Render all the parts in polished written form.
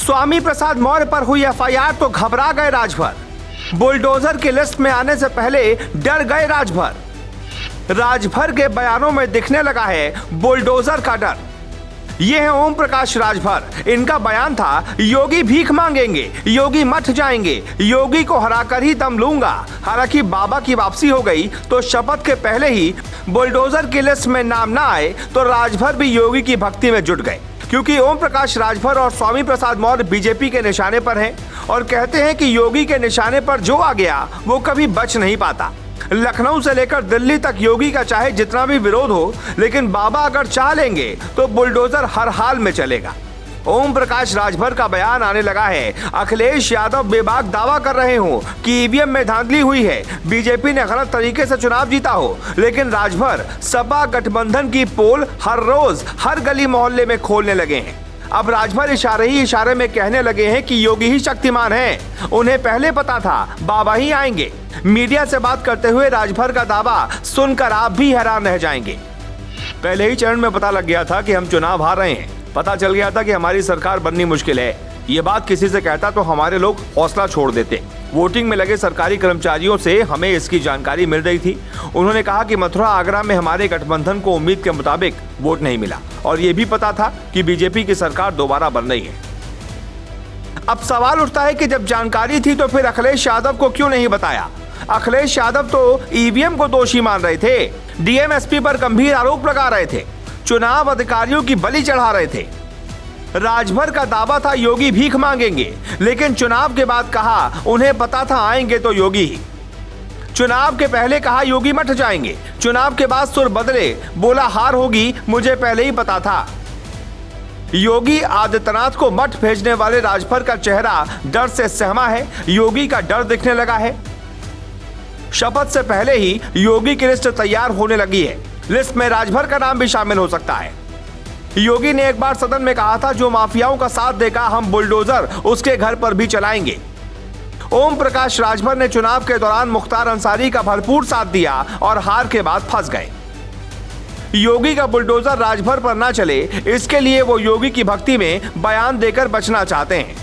स्वामी प्रसाद मौर्य पर हुई एफआईआर तो घबरा गए राजभर। बुलडोजर की लिस्ट में आने से पहले डर गए राजभर। राजभर के बयानों में दिखने लगा है बुलडोजर का डर। ये है ओम प्रकाश राजभर। इनका बयान था, योगी भीख मांगेंगे, योगी मठ जाएंगे, योगी को हराकर ही दम लूंगा। हालांकि बाबा की वापसी हो गई तो शपथ के पहले ही बुलडोजर की लिस्ट में नाम ना आए तो राजभर भी योगी की भक्ति में जुट गए, क्योंकि ओम प्रकाश राजभर और स्वामी प्रसाद मौर्य बीजेपी के निशाने पर हैं और कहते हैं कि योगी के निशाने पर जो आ गया वो कभी बच नहीं पाता। लखनऊ से लेकर दिल्ली तक योगी का चाहे जितना भी विरोध हो, लेकिन बाबा अगर चाह लेंगे तो बुलडोजर हर हाल में चलेगा। ओम प्रकाश राजभर का बयान आने लगा है, अखिलेश यादव बेबाक दावा कर रहे हो कि ईवीएम में धांधली हुई है, बीजेपी ने गलत तरीके से चुनाव जीता हो, लेकिन राजभर सपा गठबंधन की पोल हर रोज हर गली मोहल्ले में खोलने लगे हैं। अब राजभर इशारे ही इशारे में कहने लगे हैं कि योगी ही शक्तिमान हैं। उन्हें पहले पता था बाबा ही आएंगे। मीडिया से बात करते हुए राजभर का दावा सुनकर आप भी हैरान रह जाएंगे। पहले ही चरण में पता लग गया था कि हम चुनाव हार रहे हैं। पता चल गया था कि हमारी सरकार बननी मुश्किल है। ये बात किसी से कहता तो हमारे लोग हौसला छोड़ देते। वोटिंग में लगे सरकारी कर्मचारियों से हमें इसकी जानकारी मिल रही थी। उन्होंने कहा कि मथुरा आगरा में हमारे गठबंधन को उम्मीद के मुताबिक वोट नहीं मिला और ये भी पता था कि बीजेपी की सरकार दोबारा बन रही है। अब सवाल उठता है कि जब जानकारी थी तो फिर अखिलेश यादव को क्यों नहीं बताया। अखिलेश यादव तो ईवीएम को दोषी मान रहे थे, डीएम-एसपी पर गंभीर आरोप लगा रहे थे, चुनाव अधिकारियों की बलि चढ़ा रहे थे। राजभर का दावा था योगी भीख मांगेंगे, लेकिन चुनाव के बाद कहा उन्हें पता था आएंगे तो योगी ही। चुनाव के पहले कहा योगी मठ जाएंगे, चुनाव के बाद सुर बदले, बोला हार होगी, मुझे पहले ही पता था। योगी आदित्यनाथ को मठ भेजने वाले राजभर का चेहरा डर से सहमा है। योगी का डर दिखने लगा है। शपथ से पहले ही योगी की लिस्ट तैयार होने लगी है। लिस्ट में राजभर का नाम भी शामिल हो सकता है। योगी ने एक बार सदन में कहा था, जो माफियाओं का साथ देगा हम बुलडोजर उसके घर पर भी चलाएंगे। ओम प्रकाश राजभर ने चुनाव के दौरान मुख्तार अंसारी का भरपूर साथ दिया और हार के बाद फंस गए। योगी का बुलडोजर राजभर पर ना चले, इसके लिए वो योगी की भक्ति में बयान देकर बचना चाहते हैं।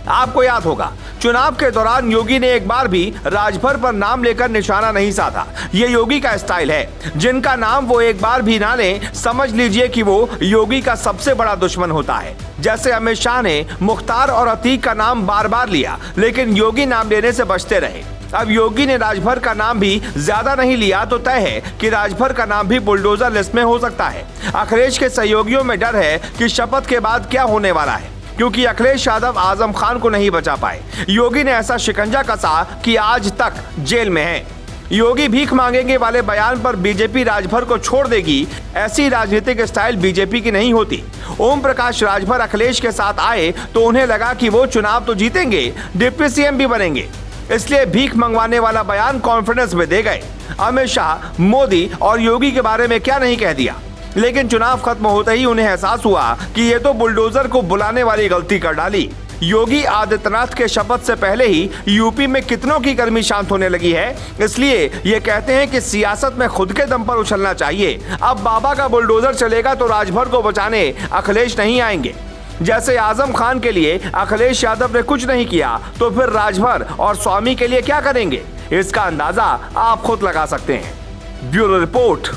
आपको याद होगा, चुनाव के दौरान योगी ने एक बार भी राजभर पर नाम लेकर निशाना नहीं साधा। ये योगी का स्टाइल है। जिनका नाम वो एक बार भी ना लें, समझ लीजिए कि वो योगी का सबसे बड़ा दुश्मन होता है। जैसे अमित शाह ने मुख्तार और अतीक का नाम बार बार लिया, लेकिन योगी नाम लेने से बचते रहे। अब योगी ने राजभर का नाम भी ज्यादा नहीं लिया तो तय है कि राजभर का नाम भी बुलडोजर लिस्ट में हो सकता है। अखिलेश के सहयोगियों में डर है कि शपथ के बाद क्या होने वाला है, क्योंकि अखिलेश यादव आजम खान को नहीं बचा पाए। योगी ने ऐसा शिकंजा कसा कि आज तक जेल में है। योगी भीख मांगेंगे वाले बयान पर बीजेपी राजभर को छोड़ देगी, ऐसी राजनीतिक स्टाइल बीजेपी की नहीं होती। ओम प्रकाश राजभर अखिलेश के साथ आए तो उन्हें लगा कि वो चुनाव तो जीतेंगे, डिप्टी सीएम भी बनेंगे, इसलिए भीख मंगवाने वाला बयान कॉन्फिडेंस में दे गए। अमित शाह, मोदी और योगी के बारे में क्या नहीं कह दिया। लेकिन चुनाव खत्म होते ही उन्हें एहसास हुआ कि ये तो बुलडोजर को बुलाने वाली गलती कर डाली। योगी आदित्यनाथ के शपथ से पहले ही यूपी में कितनों की गर्मी शांत होने लगी है, इसलिए ये कहते हैं कि सियासत में खुद के दम पर उछलना चाहिए। अब बाबा का बुलडोजर चलेगा तो राजभर को बचाने अखिलेश नहीं आएंगे। जैसे आजम खान के लिए अखिलेश यादव ने कुछ नहीं किया, तो फिर राजभर और स्वामी के लिए क्या करेंगे, इसका अंदाजा आप खुद लगा सकते हैं। Bureau report,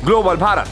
global Bharat.